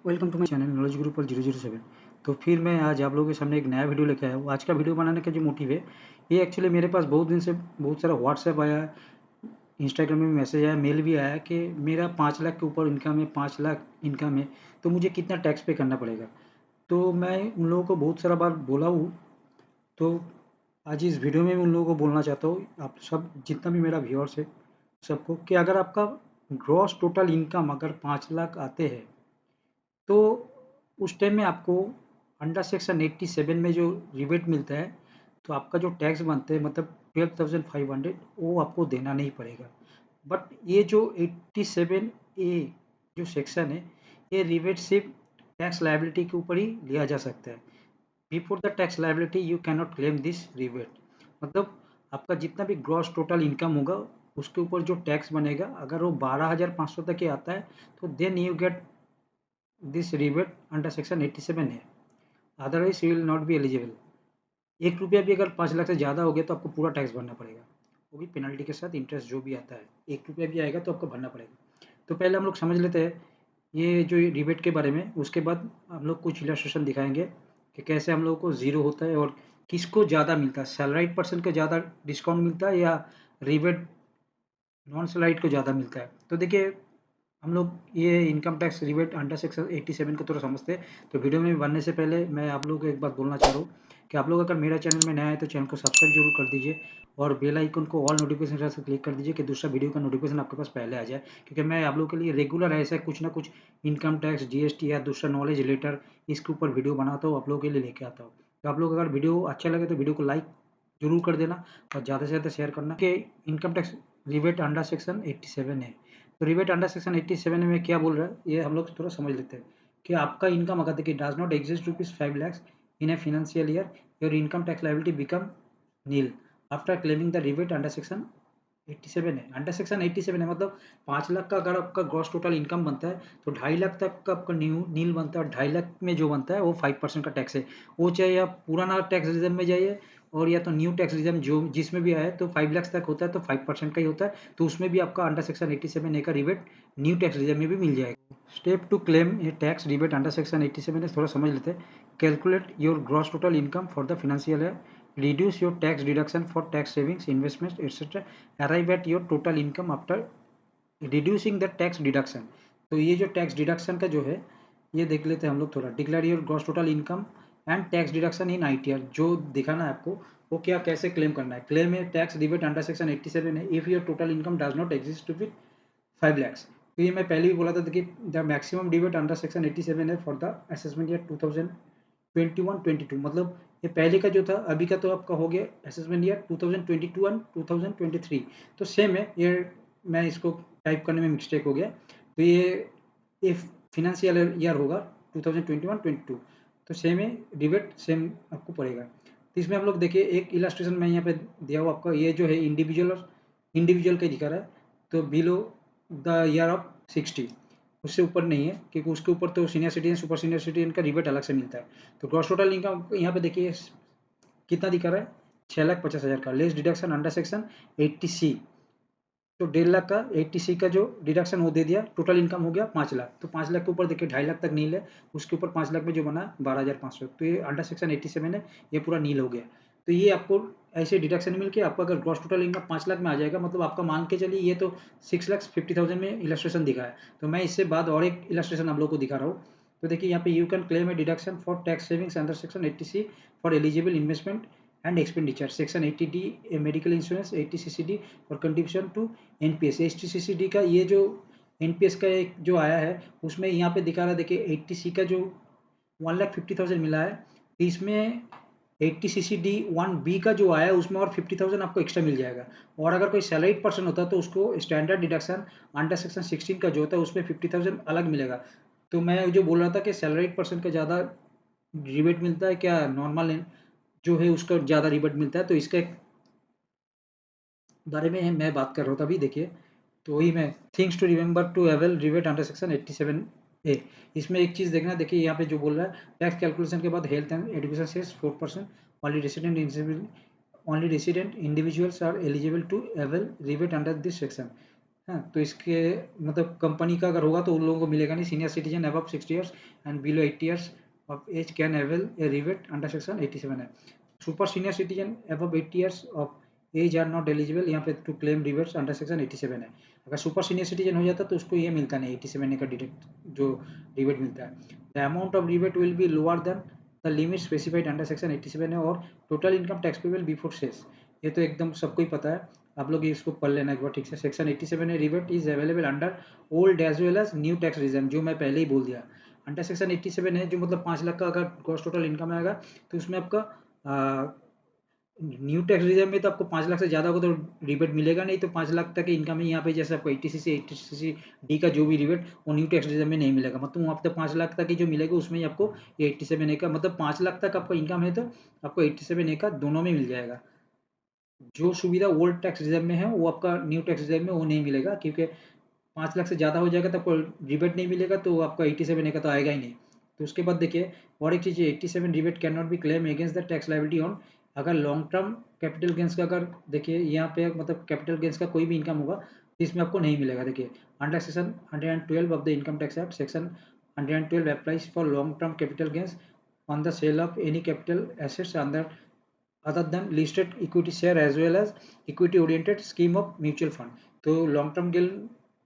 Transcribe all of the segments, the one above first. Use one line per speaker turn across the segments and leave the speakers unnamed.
Welcome to my channel knowledge guru पर 007। तो फिर मैं आज आप लोगों के सामने एक नया वीडियो लेके आया हूँ। आज का वीडियो बनाने का जो मोटिव है, ये एक्चुअली मेरे पास बहुत दिन से बहुत सारा व्हाट्सएप आया, इंस्टाग्राम में मैसेज आया, मेल भी आया कि मेरा 5 लाख के ऊपर इनकम है, 5 लाख इनकम है, तो मुझे कितना टैक्स पे करना पड़ेगा। तो मैं उन लोगों को बहुत सारा बार बोला हूँ, तो आज इस वीडियो में मैं उन लोगों को बोलना चाहता हूँ, आप सब जितना भी मेरा व्यूअर्स है सबको, कि अगर आपका ग्रॉस टोटल इनकम अगर 5 लाख आते हैं, तो उस टाइम में आपको अंडर सेक्शन 87 में जो रिबेट मिलता है, तो आपका जो टैक्स बनते हैं मतलब 12,500 वो आपको देना नहीं पड़ेगा। बट ये जो 87 ए जो सेक्शन है, ये रिबेट सिर्फ टैक्स लायबिलिटी के ऊपर ही लिया जा सकता है। Before the tax liability you can not claim this rebate. मतलब आपका जितना भी ग्रॉस टोटल इनकम होगा, उसके ऊपर जो टैक्स बनेगा, अगर वो 12,500 तक ही आता है, तो then you get this rebate under section 87 है। Otherwise you will not be eligible. 1 रुपया भी अगर 5 लाख से ज़्यादा हो गया तो आपको पूरा टैक्स भरना पड़ेगा, वो भी पेनल्टी के साथ, इंटरेस्ट जो भी आता है। 1 रुपया भी आएगा तो आपको भरना पड़ेगा। तो पहले हम लोग समझ लेते हैं ये जो रिबेट के बारे में, उसके बाद हम लोग कुछ इलस्ट्रेशन दिखाएंगे कि कैसे हम लोगों को ज़ीरो होता है और किसको ज़्यादा मिलता है, सैलराइड पर्सन को ज़्यादा डिस्काउंट मिलता है या रिबेट नॉन सैलराइड को ज़्यादा मिलता है। तो देखिए, हम लोग ये income tax rebate under section 87 को थोड़ा समझते हैं। तो वीडियो में बढ़ने से पहले मैं आप लोगों को एक बात बोलना चाह रहा हूँ कि आप लोग अगर मेरा चैनल में नया है तो चैनल को सब्सक्राइब जरूर कर दीजिए और बेल आइकन को ऑल नोटिफिकेशन से क्लिक कर दीजिए कि दूसरा वीडियो का नोटिफिकेशन आपके पास पहले आ जाए, क्योंकि मैं आप लोगों के लिए रेगुलर ऐसा कुछ ना कुछ इनकम टैक्स, जीएसटी या दूसरा नॉलेज लेटर, इसके ऊपर वीडियो बनाता हूँ, आप लोगों के लिए लेके आता हूँ। तो आप लोग अगर वीडियो अच्छा लगे तो वीडियो को लाइक जरूर कर देना और ज़्यादा से ज़्यादा शेयर करना कि income tax rebate under section 87 है। तो रिबेट अंडर सेक्शन 87 में क्या बोल रहा है, ये हम लोग थोड़ा समझ लेते हैं कि आपका इनकम अगर देखिए does not exist rupees 5 lakh in a financial year, your income tax liability become nil after claiming the rebate under section 87 है। अंडर सेक्शन 87 है मतलब 5 लाख का अगर आपका ग्रॉस टोटल इनकम बनता है तो 2.5 लाख तक का आपका नील बनता है, और 2.5 लाख में जो बनता है वो 5% का टैक्स है। वो चाहे आप पुराना टैक्स रिजर्व में जाइए और या तो न्यू टैक्स रिजर्व जो जिसमें भी आए, तो 5 लाख तक होता है तो 5% का ही होता है, तो उसमें भी आपका अंडर सेक्शन 87 ए का रिबेट न्यू टैक्स रिजर्व में भी मिल जाएगा। स्टेप टू क्लेम ये टैक्स रिबेट अंडर सेक्शन 87 है, थोड़ा समझ लेते हैं। Calculate your gross total income for the financial year, reduce your tax deduction for tax savings, investments, etc. Arrive at your total income after reducing the tax deduction। तो ये जो tax deduction का जो है, ये देख लेते हैं हम लोग थोड़ा। Declare your gross total income and tax deduction in ITR, जो दिखाना है आपको वो क्या कैसे क्लेम करना है। क्लेम है टैक्स रिबेट अंडर सेक्शन 87 है if your total income does not exist with 5 lakhs। तो ये मैं पहले भी बोला था कि the maximum debate under section 87 है फॉर द असेसमेंट ईयर 2021-22, मतलब ये पहले का जो था, अभी का तो आपका हो गया असेसमेंट ईयर 2022 एंड 2023। तो सेम है ये, मैं इसको टाइप करने में मिस्टेक हो गया। तो ये फिनेंशियल ईयर होगा 2021-22, तो सेम है, डिबेट सेम आपको पड़ेगा। तो इसमें हम लोग देखिए एक इलास्ट्रेशन मैं यहाँ पे दिया हुआ आपका, ये जो है इंडिविजुअल का दिखा रहा है, तो बिलो द ईयर ऑफ 60, उससे ऊपर नहीं है, क्योंकि उसके ऊपर तो senior citizen, super senior citizen का रिबेट अलग से मिलता है। तो ग्रॉस टोटल इनकम यहाँ पे देखिए कितना दिखा रहा है, 6,50,000 का, less deduction under section 80C। तो 1.5 लाख का 80C का जो डिडक्शन वो दे दिया, टोटल इनकम हो गया 5 लाख। तो 5 लाख के ऊपर देखिए 2.5 लाख तक नील है, उसके ऊपर 5 लाख में जो बना 12,500, तो ये अंडर सेक्शन 87 है, ये पूरा नील हो गया। तो ये आपको ऐसे डिडक्शन मिल के आपका अगर ग्रॉस टोटल इनकम 5 लाख में आ जाएगा, मतलब आपका मान के चलिए ये तो 6,50,000 में इलस्ट्रेशन दिखा है। तो मैं इससे बाद और एक इलस्ट्रेशन आप लोग को दिखा रहा हूँ। तो देखिए यहाँ पे you can claim A deduction for tax savings under section 80C for eligible investment and expenditure, section 80D medical insurance, 80CCD और कंट्रीब्यूशन टू एनपीएस। 80CCD का ये जो एनपीएस का एक जो आया है, उसमें यहाँ पे दिखा रहा है देखिए 80C का जो 1,50,000 मिला है, तो इसमें 80CCD1B का जो आया है उसमें और 50,000 आपको एक्स्ट्रा मिल जाएगा। और अगर कोई सैलरीड पर्सन होता है तो उसको स्टैंडर्ड डिडक्शन अंडर सेक्शन 16 का जो होता है उसमें 50,000 अलग मिलेगा। तो मैं जो बोल रहा था कि सैलरीड पर्सन का ज़्यादा रिबेट मिलता है क्या, नॉर्मल जो है उसका ज़्यादा रिबेट मिलता है, तो इसके बारे में मैं बात कर रहा था अभी देखिए। तो वही मैं, things to remember to avail rebate under section 87A। इसमें एक चीज़ देखना, देखिए यहाँ पे जो बोल रहा है, टैक्स कैलकुलेशन के बाद हेल्थ एंड एजुकेशन से 4%, only resident individuals are eligible to avail rebate under this section. हाँ, तो इसके मतलब कंपनी का अगर होगा तो उन लोगों को मिलेगा नहीं। Senior citizen above 60 years and below 80 years of age can avail a rebate under section 87 है। Super senior citizen above 80 years of age are not eligible यहाँ पे to claim rebates under section 87 है। अगर सुपर सीनियर सिटीजन हो जाता तो उसको ये मिलता नहीं, 87 का डायरेक्ट जो रिबेट मिलता है। The amount of rebate will be lower than the limit specified under section 87 है। और total income tax payable before cess, ये तो एकदम सबको ही पता है, आप लोग इसको पढ़ लेना एक बार ठीक से। सेक्शन 87 में rebate is available under old as well as new tax regime, जो मैं पहले ही बोल दिया। अंडर सेक्शन 87 है जो मतलब 5 लाख का अगर ग्रॉस टोटल इनकम आएगा तो उसमें आपका न्यू टैक्स रिजन में तो आपको 5 लाख से ज़्यादा होगा तो रिबेट मिलेगा नहीं। तो 5 लाख तक की इनकम ही यहाँ पे जैसे आपको 80 से 80 डी का जो भी रिबेट वो न्यू टैक्स रिजन में नहीं मिलेगा। मतलब वहाँ पे 5 लाख तक की जो मिलेगा उसमें ही आपको ये 87 ए का, मतलब 5 लाख तक आपका इनकम है तो आपको 87 ए का दोनों में मिल जाएगा। जो सुविधा ओल्ड टैक्स रिजर्व में है वो आपका न्यू टैक्स रिजर्व में वो नहीं मिलेगा, क्योंकि 5 लाख से ज़्यादा हो जाएगा तो आपको रिबेट नहीं मिलेगा, तो आपका 87 ए का तो आएगा ही नहीं। तो उसके बाद देखिए और एक चीज़ है, 87 rebate can not be claim against the tax liability on, अगर लॉन्ग टर्म कैपिटल गेंस का, अगर देखिए यहाँ पे मतलब कैपिटल गेंस का कोई भी इनकम होगा तो इसमें आपको नहीं मिलेगा। देखिए under section 112 of the income tax act, section 112 applies for long term capital gains on the sale of any capital assets under other than listed equity share as well as equity oriented scheme of mutual fund। तो long term gain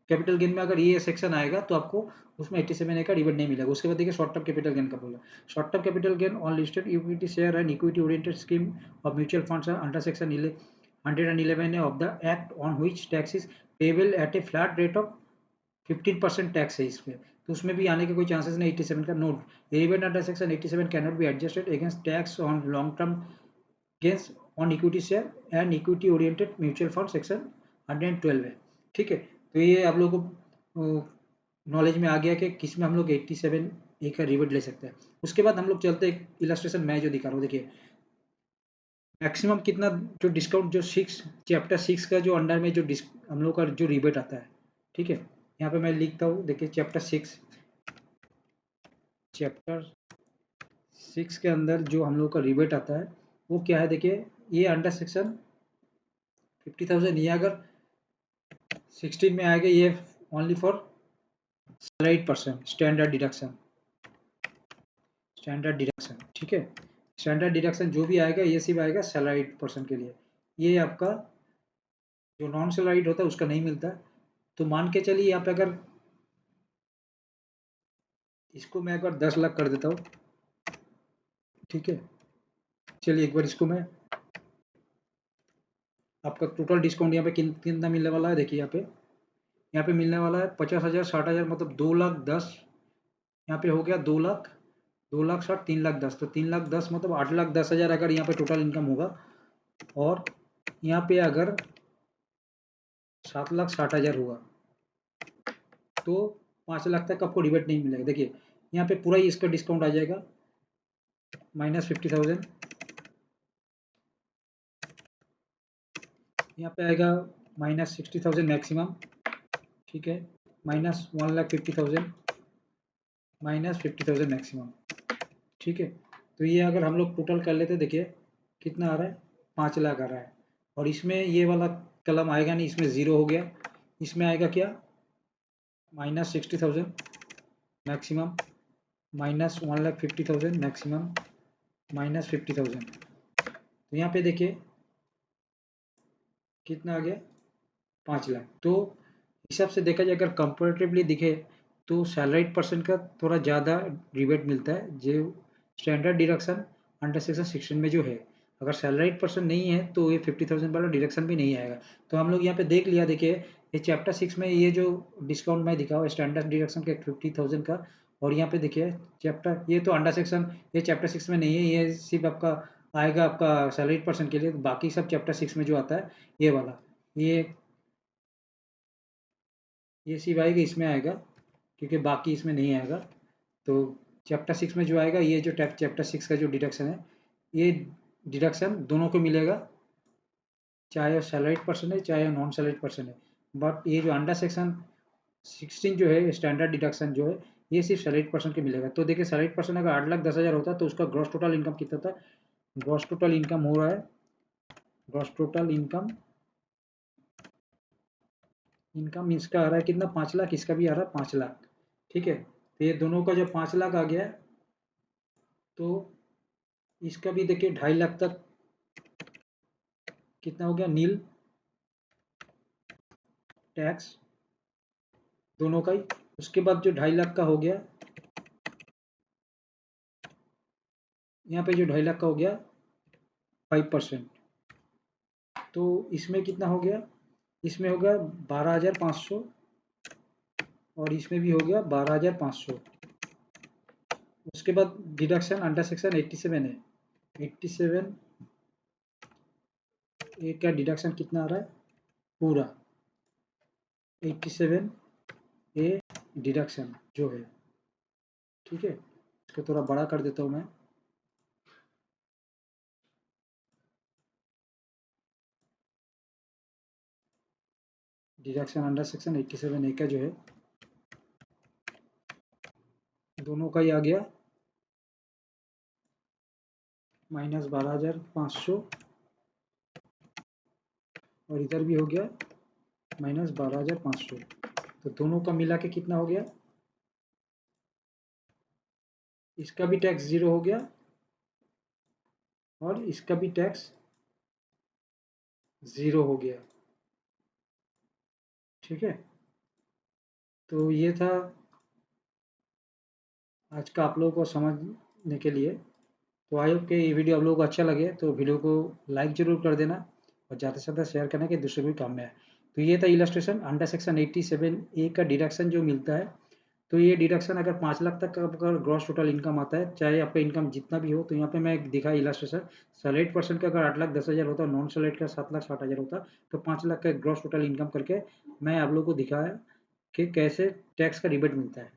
capital gain में अगर ये section आएगा तो आपको उसमें 87 ए का rebate नहीं मिलेगा। उसके बाद देखिए शॉर्ट टर्म कैपिटल गेन का बोला, short term capital gain on listed equity share and equity oriented scheme of mutual funds under section 111 of the act on which tax is payable eight A flat rate of 15% tax है इसमें, तो उसमें भी आने के कोई chances नहीं। 87 का note, rebate under section 87 can not be adjusted against tax on long term gains on equity share and equity oriented mutual fund section 112 है। ठीक है, तो ये आप लोगों को नॉलेज में आ गया कि किस में हम लोग 87 ए का रिबेट ले सकते हैं। उसके बाद हम लोग चलते हैं इलास्ट्रेशन मैं जो दिखा रहा हूँ। देखिए मैक्सिमम कितना जो डिस्काउंट जो 6 चैप्टर 6 का जो अंडर में जो हम लोग का जो रिबेट आता है। ठीक है, यहाँ पे मैं लिखता हूँ, देखिए चैप्टर 6 के अंदर जो हम लोग का रिबेट आता है वो क्या है। देखिए ये अंडर सेक्शन 50,000, ये अगर 16 में आएगा ये only for salaried person standard deduction. ठीक है, स्टैंडर्ड डिडक्शन जो भी आएगा ये सिर्फ आएगा सैलरीड पर्सन के लिए, ये आपका जो नॉन सैलरीड होता है उसका नहीं मिलता। तो मान के चलिए यहाँ पे अगर इसको मैं एक बार 10 लाख कर देता हूँ। ठीक है, चलिए एक बार इसको मैं, आपका टोटल डिस्काउंट यहाँ पे कितना मिलने वाला है। देखिए यहाँ पे मिलने वाला है 50,000 60,000, मतलब 2,10,000। यहाँ पे हो गया 2,00,000 2,60,000 3,10,000, तो 3,10,000 मतलब 8,10,000 अगर यहाँ पे टोटल इनकम होगा। और यहाँ पे अगर 7,60,000 हुआ तो 5 लाख तक आपको रिबेट नहीं मिलेगा। देखिए यहाँ पे पूरा ही इसका डिस्काउंट आ जाएगा -50,000, यहाँ पे आएगा -60,000 मैक्सिमम। ठीक है, -1,50,000 -50,000 मैक्सिमम। ठीक है, तो ये अगर हम लोग टोटल कर लेते, देखिए कितना आ रहा है, 5 लाख आ रहा है। और इसमें ये वाला कलम आएगा नहीं, इसमें ज़ीरो हो गया। इसमें आएगा क्या, -60,000 मैक्सिमम, -1,50,000 मैक्सिमम, -50,000। तो यहाँ पे देखिए कितना आ गया, 5 लाख। तो हिसाब से देखा जाए, अगर कंपेरेटिवली दिखे तो सैलरीड पर्सन का थोड़ा ज़्यादा रिबेट मिलता है, जो स्टैंडर्ड डिडक्शन अंडर सेक्शन 16 में जो है। अगर सैलरीड पर्सन नहीं है तो ये 50,000 वाला डिडक्शन भी नहीं आएगा। तो हम लोग यहाँ पे देख लिया, देखिए ये चैप्टर 6 में ये जो डिस्काउंट मैं दिखा हुआ स्टैंडर्ड डिडक्शन का 50,000 का। और यहाँ पे देखिए चैप्टर, ये तो अंडर सेक्शन, ये चैप्टर 6 में नहीं है, ये सिर्फ आपका आएगा आपका सैलरीड पर्सन के लिए। बाकी सब चैप्टर 6 में जो आता है ये वाला, ये सिर्फ आएगा इसमें आएगा, क्योंकि बाकी इसमें नहीं आएगा। तो चैप्टर 6 में जो आएगा, ये जो चैप्टर 6 का जो डिडक्शन है, ये डिडक्शन दोनों को मिलेगा, चाहे सैलरीड पर्सन है चाहे नॉन सैलरीड पर्सन है। बट ये जो अंडर सेक्शन 16 जो है स्टैंडर्ड डिडक्शन जो है, ये सिर्फ सैलरीड पर्सन के मिलेगा। तो देखिए सैलरीड पर्सन अगर 8,10,000 होता तो उसका ग्रॉस टोटल इनकम कितना था, ग्रॉस टोटल इनकम हो रहा है, ग्रॉस टोटल इनकम इनकम इसका आ रहा है कितना, 5 लाख, इसका भी आ रहा है 5 लाख। ठीक है, तो ये दोनों का जब 5 लाख आ गया तो इसका भी देखिए 2.5 लाख तक कितना हो गया, नील टैक्स दोनों का ही। उसके बाद जो 2.5 लाख का हो गया, यहाँ पे जो 2.5 लाख का हो गया 5%, तो इसमें कितना हो गया, इसमें हो गया 12,500 और इसमें भी हो गया 12,500। उसके बाद डिडक्शन अंडर सेक्शन 87 है, 87 ए का डिडक्शन कितना आ रहा है पूरा, 87 ए डिडक्शन जो है। ठीक है, इसको थोड़ा बड़ा कर देता हूँ मैं। डिडक्शन अंडर सेक्शन 87 ए का जो है दोनों का ही आ गया -12,500 और इधर भी हो गया -12,500। तो दोनों का मिला के कितना हो गया, इसका भी टैक्स 0 हो गया और इसका भी टैक्स 0 हो गया। ठीक है, तो ये था आज का आप लोगों को समझने के लिए। तो आई होप कि ये वीडियो आप लोगों को अच्छा लगे, तो वीडियो को लाइक ज़रूर कर देना और ज़्यादा से ज़्यादा शेयर करना कि दूसरे को भी काम में आए। तो ये था इलस्ट्रेशन अंडर सेक्शन 87 ए का डिडक्शन जो मिलता है। तो ये डिडक्शन अगर 5 लाख तक का अगर ग्रॉस टोटल इनकम आता है, चाहे आपका इनकम जितना भी हो, तो यहाँ पे मैं एक दिखा इलस्ट्रेशन, सैलरीड पर्सन का अगर 8,10,000 होता, नॉन सैलरीड का 7,60,000 होता, तो 5 लाख का ग्रॉस टोटल इनकम करके मैं आप लोगों को दिखाया कि कैसे टैक्स का रिबेट मिलता है।